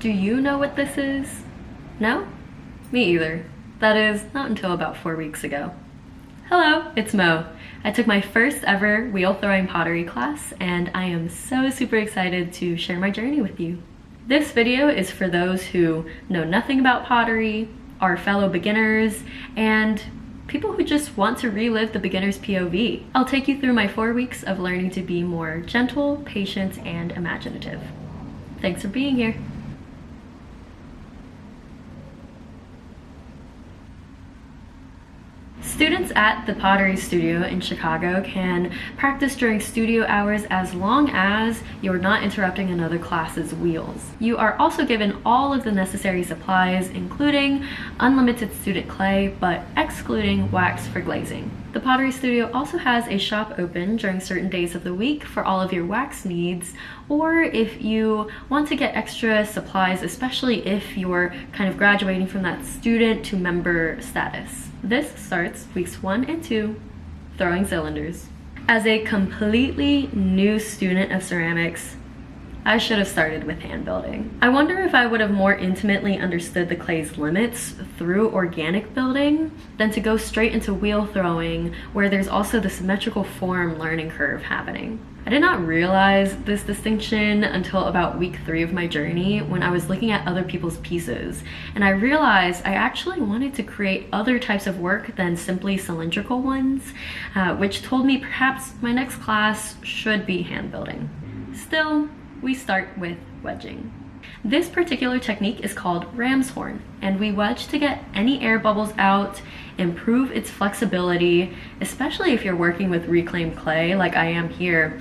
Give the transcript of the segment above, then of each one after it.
Do you know what this is? No? Me either. That is, not until about 4 weeks ago. Hello, it's Mo. I took my first ever wheel throwing pottery class, and I am so super excited to share my journey with you. This video is for those who know nothing about pottery, are fellow beginners, and people who just want to relive the beginner's POV. I'll take you through my 4 weeks of learning to be more gentle, patient, and imaginative. Thanks for being here. Students at the Pottery Studio in Chicago can practice during studio hours as long as you're not interrupting another class's wheels. You are also given all of the necessary supplies, including unlimited student clay, but excluding wax for glazing. The Pottery Studio also has a shop open during certain days of the week for all of your wax needs, or if you want to get extra supplies, especially if you're kind of graduating from that student to member status. This starts weeks 1 and 2, throwing cylinders. As a completely new student of ceramics, I should have started with hand building. I wonder if I would have more intimately understood the clay's limits through organic building than to go straight into wheel throwing, where there's also the symmetrical form learning curve happening. I did not realize this distinction until about week 3 of my journey when I was looking at other people's pieces, and I realized I actually wanted to create other types of work than simply cylindrical ones, which told me perhaps my next class should be hand building. Still, we start with wedging. This particular technique is called ram's horn, and we wedge to get any air bubbles out, improve its flexibility, especially if you're working with reclaimed clay like I am here,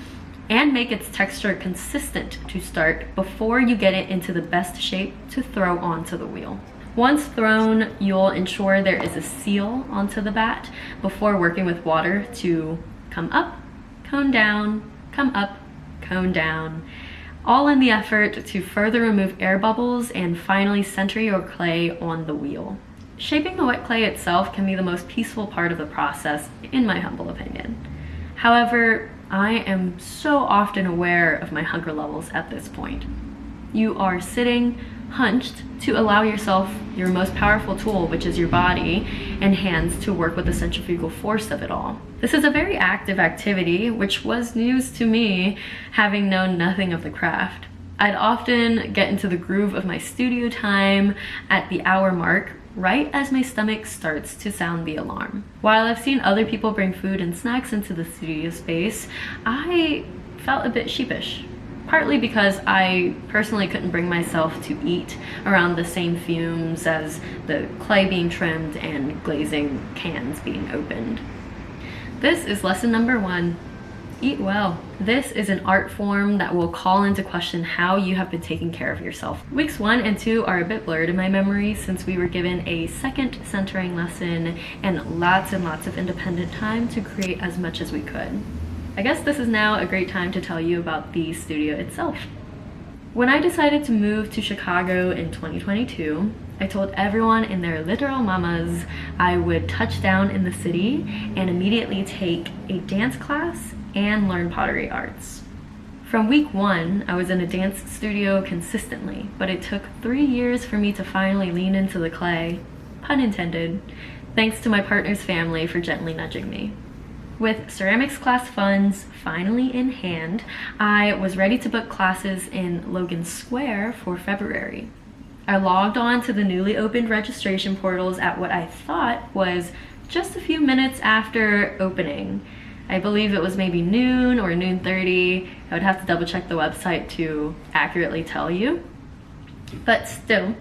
and make its texture consistent to start before you get it into the best shape to throw onto the wheel. Once thrown, you'll ensure there is a seal onto the bat before working with water to come up, cone down, come up, cone down, all in the effort to further remove air bubbles and finally center your clay on the wheel. Shaping the wet clay itself can be the most peaceful part of the process, in my humble opinion. However, I am so often aware of my hunger levels at this point. You are sitting hunched to allow yourself your most powerful tool, which is your body and hands, to work with the centrifugal force of it all. This is a very active activity, which was news to me, having known nothing of the craft. I'd often get into the groove of my studio time at the hour mark, right as my stomach starts to sound the alarm. While I've seen other people bring food and snacks into the studio space, I felt a bit sheepish. Partly because I personally couldn't bring myself to eat around the same fumes as the clay being trimmed and glazing cans being opened. This is lesson number 1. Eat well. This is an art form that will call into question how you have been taking care of yourself. Weeks 1 and 2 are a bit blurred in my memory since we were given a second centering lesson and lots of independent time to create as much as we could. I guess this is now a great time to tell you about the studio itself. When I decided to move to Chicago in 2022, I told everyone and their literal mamas I would touch down in the city and immediately take a dance class and learn pottery arts. From week 1, I was in a dance studio consistently, but it took 3 years for me to finally lean into the clay, pun intended, thanks to my partner's family for gently nudging me. With ceramics class funds finally in hand, I was ready to book classes in Logan Square for February. I logged on to the newly opened registration portals at what I thought was just a few minutes after opening. I believe it was maybe noon or noon 30. I would have to double check the website to accurately tell you. But still,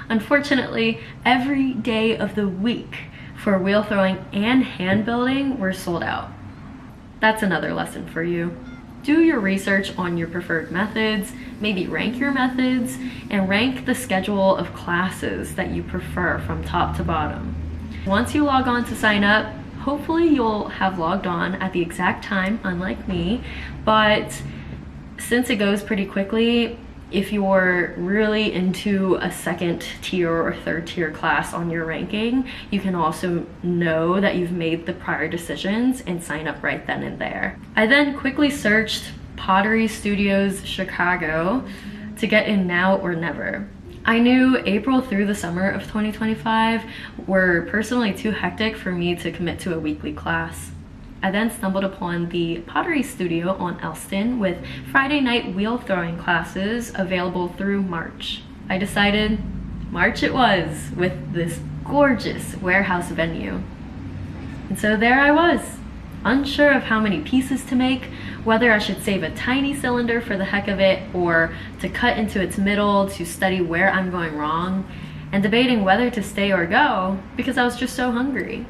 unfortunately, every day of the week for wheel throwing and hand building were sold out. That's another lesson for you. Do your research on your preferred methods, maybe rank your methods, and rank the schedule of classes that you prefer from top to bottom. Once you log on to sign up, hopefully you'll have logged on at the exact time, unlike me, but since it goes pretty quickly, if you're really into a second tier or third tier class on your ranking, you can also know that you've made the prior decisions and sign up right then and there. I then quickly searched Pottery Studios Chicago to get in now or never. I knew April through the summer of 2025 were personally too hectic for me to commit to a weekly class. I then stumbled upon the Pottery studio on Elston with Friday night wheel throwing classes available through March. I decided March it was, with this gorgeous warehouse venue. And so there I was, unsure of how many pieces to make, whether I should save a tiny cylinder for the heck of it or to cut into its middle to study where I'm going wrong, and debating whether to stay or go because I was just so hungry.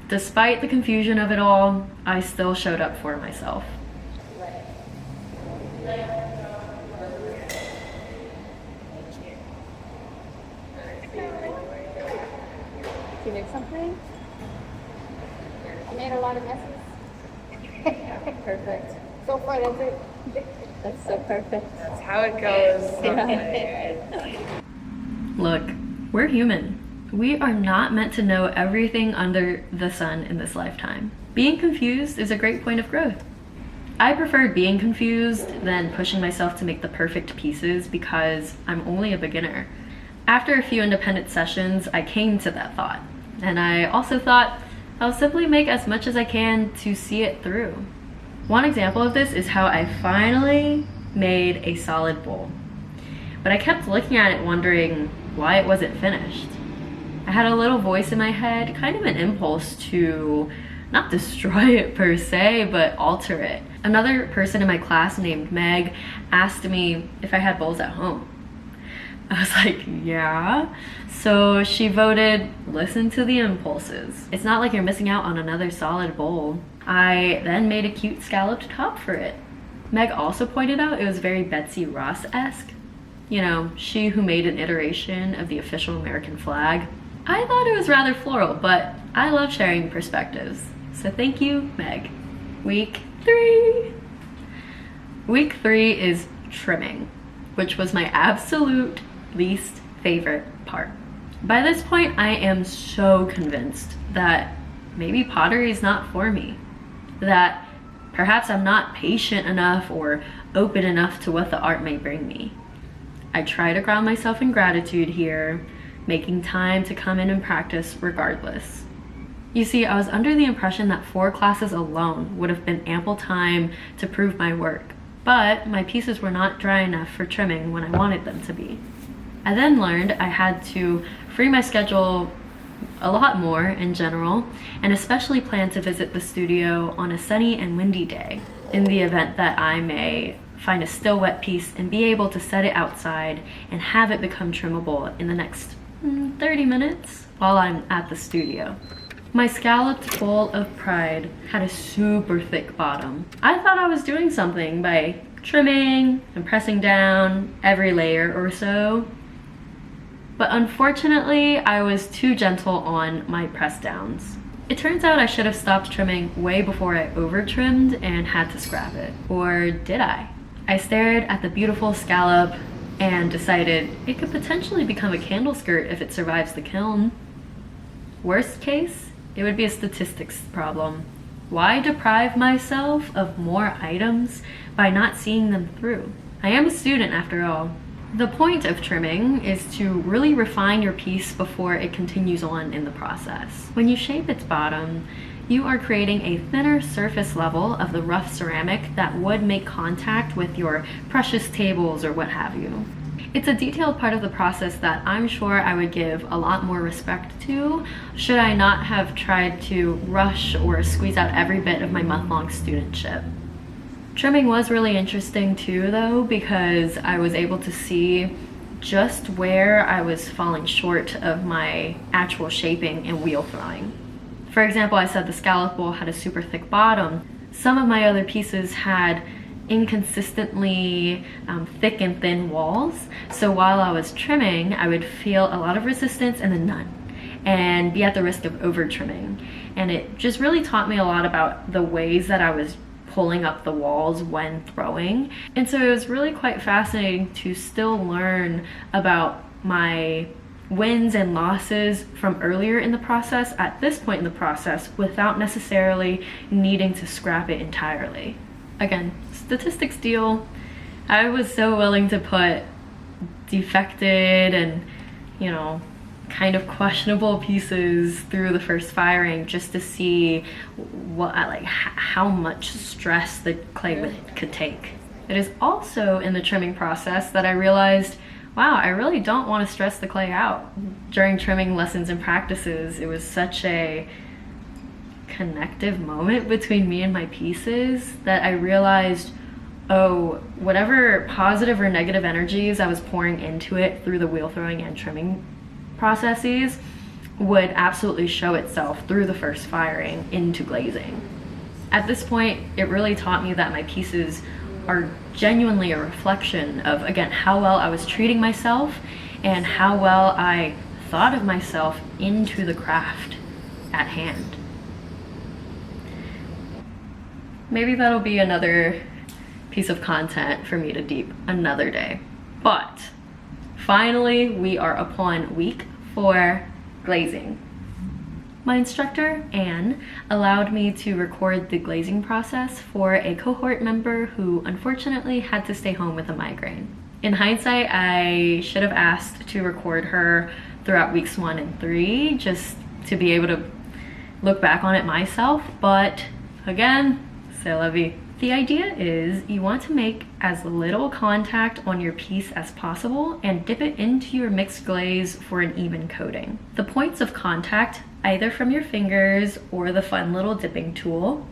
Despite the confusion of it all, I still showed up for myself. Did you make something? I made a lot of messes. Perfect. So far, that's it. That's so perfect. That's how it goes. Yeah. Look, we're human. We are not meant to know everything under the sun in this lifetime. Being confused is a great point of growth. I prefer being confused than pushing myself to make the perfect pieces because I'm only a beginner. After a few independent sessions, I came to that thought. And I also thought I'll simply make as much as I can to see it through. One example of this is how I finally made a solid bowl. But I kept looking at it wondering why it wasn't finished. I had a little voice in my head, kind of an impulse to not destroy it per se, but alter it. Another person in my class named Meg asked me if I had bowls at home. I was like, yeah. So she voted, listen to the impulses. It's not like you're missing out on another solid bowl. I then made a cute scalloped top for it. Meg also pointed out it was very Betsy Ross-esque. You know, she who made an iteration of the official American flag. I thought it was rather floral, but I love sharing perspectives. So thank you, Meg. Week 3. Week 3 is trimming, which was my absolute least favorite part. By this point, I am so convinced that maybe pottery is not for me, that perhaps I'm not patient enough or open enough to what the art may bring me. I try to ground myself in gratitude here, making time to come in and practice regardless. You see, I was under the impression that 4 classes alone would have been ample time to prove my work, but my pieces were not dry enough for trimming when I wanted them to be. I then learned I had to free my schedule a lot more in general, and especially plan to visit the studio on a sunny and windy day in the event that I may find a still wet piece and be able to set it outside and have it become trimmable in the next 30 minutes while I'm at the studio. My scalloped bowl of pride had a super thick bottom. I thought I was doing something by trimming and pressing down every layer or so, but unfortunately I was too gentle on my press downs. It turns out I should have stopped trimming way before I over trimmed and had to scrap it. Or did I? I stared at the beautiful scallop and decided it could potentially become a candle skirt if it survives the kiln. Worst case, it would be a statistics problem. Why deprive myself of more items by not seeing them through? I am a student after all. The point of trimming is to really refine your piece before it continues on in the process. When you shape its bottom, you are creating a thinner surface level of the rough ceramic that would make contact with your precious tables or what have you. It's a detailed part of the process that I'm sure I would give a lot more respect to should I not have tried to rush or squeeze out every bit of my month-long studentship. Trimming was really interesting too though, because I was able to see just where I was falling short of my actual shaping and wheel throwing. For example, I said the scallop bowl had a super thick bottom. Some of my other pieces had inconsistently thick and thin walls. So while I was trimming, I would feel a lot of resistance and then none, and be at the risk of over trimming. And it just really taught me a lot about the ways that I was pulling up the walls when throwing. And so it was really quite fascinating to still learn about my wins and losses from earlier in the process at this point in the process without necessarily needing to scrap it entirely. Again, statistics deal. I was so willing to put defected and, you know, kind of questionable pieces through the first firing, just to see what how much stress the clay could take. It is also in the trimming process that I realized, wow, I really don't want to stress the clay out. During trimming lessons and practices, it was such a connective moment between me and my pieces that I realized, oh, whatever positive or negative energies I was pouring into it through the wheel throwing and trimming processes would absolutely show itself through the first firing into glazing. At this point, it really taught me that my pieces are genuinely a reflection of, again, how well I was treating myself and how well I thought of myself into the craft at hand. Maybe that'll be another piece of content for me to deep another day. But finally, we are upon week 4 glazing. My instructor, Anne, allowed me to record the glazing process for a cohort member who unfortunately had to stay home with a migraine. In hindsight, I should have asked to record her throughout weeks 1 and 3 just to be able to look back on it myself, but again, c'est la vie. The idea is you want to make as little contact on your piece as possible and dip it into your mixed glaze for an even coating. The points of contact, either from your fingers or the fun little dipping tool,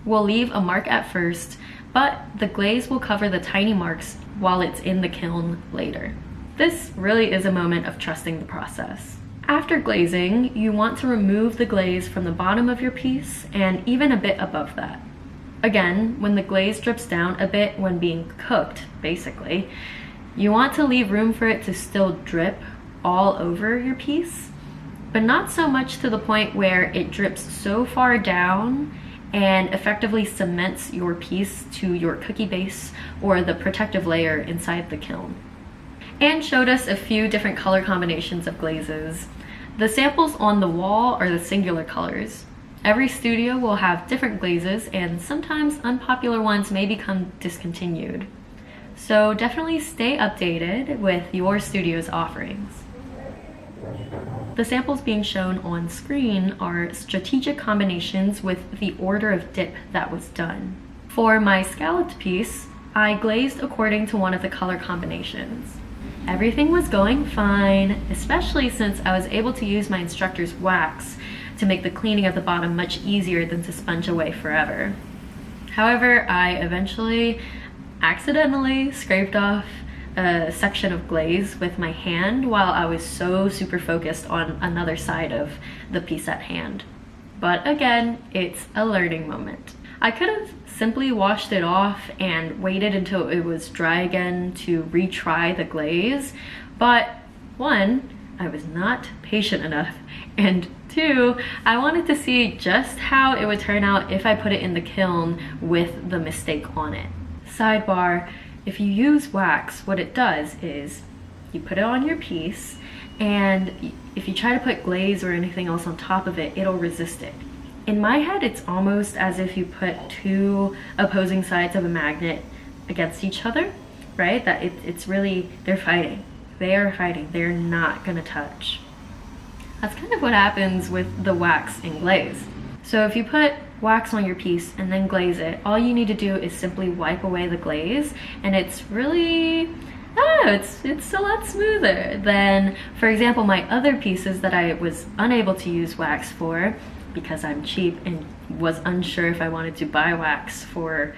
will leave a mark at first, but the glaze will cover the tiny marks while it's in the kiln later. This really is a moment of trusting the process. After glazing, you want to remove the glaze from the bottom of your piece and even a bit above that. Again, when the glaze drips down a bit when being cooked, basically, you want to leave room for it to still drip all over your piece, but not so much to the point where it drips so far down and effectively cements your piece to your cookie base or the protective layer inside the kiln. Anne showed us a few different color combinations of glazes. The samples on the wall are the singular colors. Every studio will have different glazes, and sometimes unpopular ones may become discontinued. So definitely stay updated with your studio's offerings. The samples being shown on screen are strategic combinations with the order of dip that was done. For my scalloped piece, I glazed according to one of the color combinations. Everything was going fine, especially since I was able to use my instructor's wax to make the cleaning of the bottom much easier than to sponge away forever. However, I eventually accidentally scraped off a section of glaze with my hand while I was so super focused on another side of the piece at hand. But again, it's a learning moment. I could have simply washed it off and waited until it was dry again to retry the glaze, but 1, I was not patient enough, and 2, I wanted to see just how it would turn out if I put it in the kiln with the mistake on it. Sidebar, if you use wax, what it does is you put it on your piece, and if you try to put glaze or anything else on top of it, it'll resist it. In my head, it's almost as if you put 2 opposing sides of a magnet against each other, right? That it's really, they're fighting. They are fighting. They're not gonna touch. That's kind of what happens with the wax and glaze. So if you put wax on your piece and then glaze it, all you need to do is simply wipe away the glaze, and it's really, it's a lot smoother than, for example, my other pieces that I was unable to use wax for because I'm cheap and was unsure if I wanted to buy wax for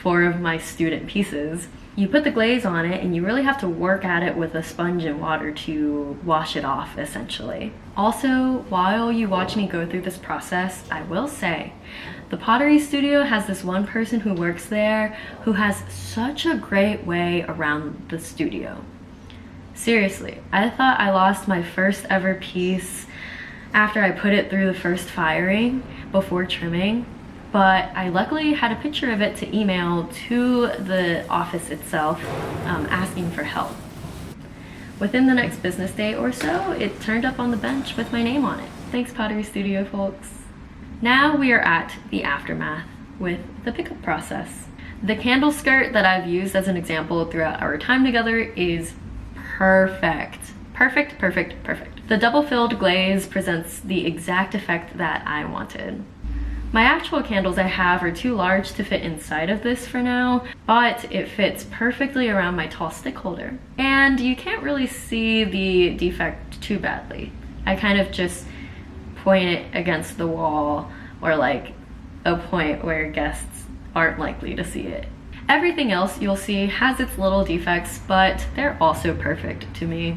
4 of my student pieces. You put the glaze on it and you really have to work at it with a sponge and water to wash it off, essentially. Also, while you watch me go through this process, I will say, the Pottery studio has this one person who works there who has such a great way around the studio. Seriously, I thought I lost my first ever piece after I put it through the first firing before trimming, but I luckily had a picture of it to email to the office itself asking for help. Within the next business day or so, it turned up on the bench with my name on it. Thanks, Pottery Studio folks. Now we are at the aftermath with the pickup process. The candle skirt that I've used as an example throughout our time together is perfect. Perfect, perfect, perfect. The double filled glaze presents the exact effect that I wanted. My actual candles I have are too large to fit inside of this for now, but it fits perfectly around my tall stick holder. And you can't really see the defect too badly. I kind of just point it against the wall or like a point where guests aren't likely to see it. Everything else you'll see has its little defects, but they're also perfect to me.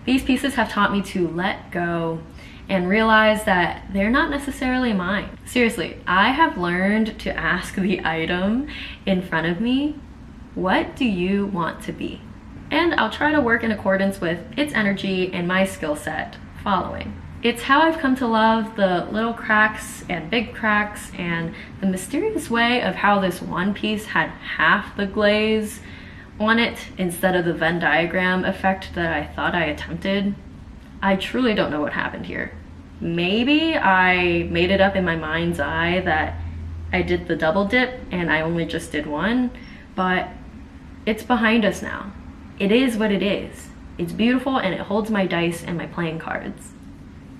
These pieces have taught me to let go and realize that they're not necessarily mine. Seriously, I have learned to ask the item in front of me, what do you want to be? And I'll try to work in accordance with its energy and my skill set following. It's how I've come to love the little cracks and big cracks and the mysterious way of how this one piece had half the glaze on it instead of the Venn diagram effect that I thought I attempted. I truly don't know what happened here. Maybe I made it up in my mind's eye that I did the double dip and I only just did one, but it's behind us now. It is what it is. It's beautiful and it holds my dice and my playing cards.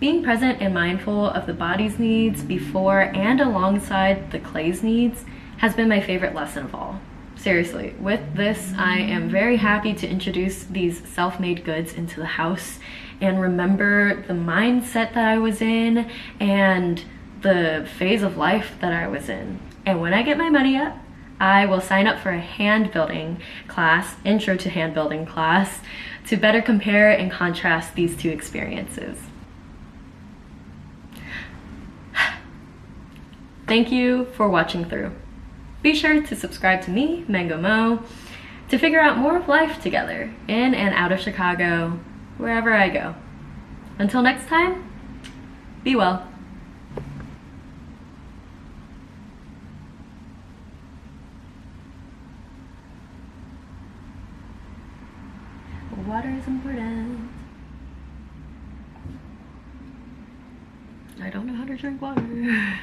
Being present and mindful of the body's needs before and alongside the clay's needs has been my favorite lesson of all. Seriously, with this, I am very happy to introduce these self-made goods into the house and remember the mindset that I was in and the phase of life that I was in. And when I get my money up, I will sign up for a hand building class, intro to hand building class, to better compare and contrast these two experiences. Thank you for watching through. Be sure to subscribe to me, Mango Mo, to figure out more of life together in and out of Chicago, wherever I go. Until next time, be well. Water is important. I don't know how to drink water.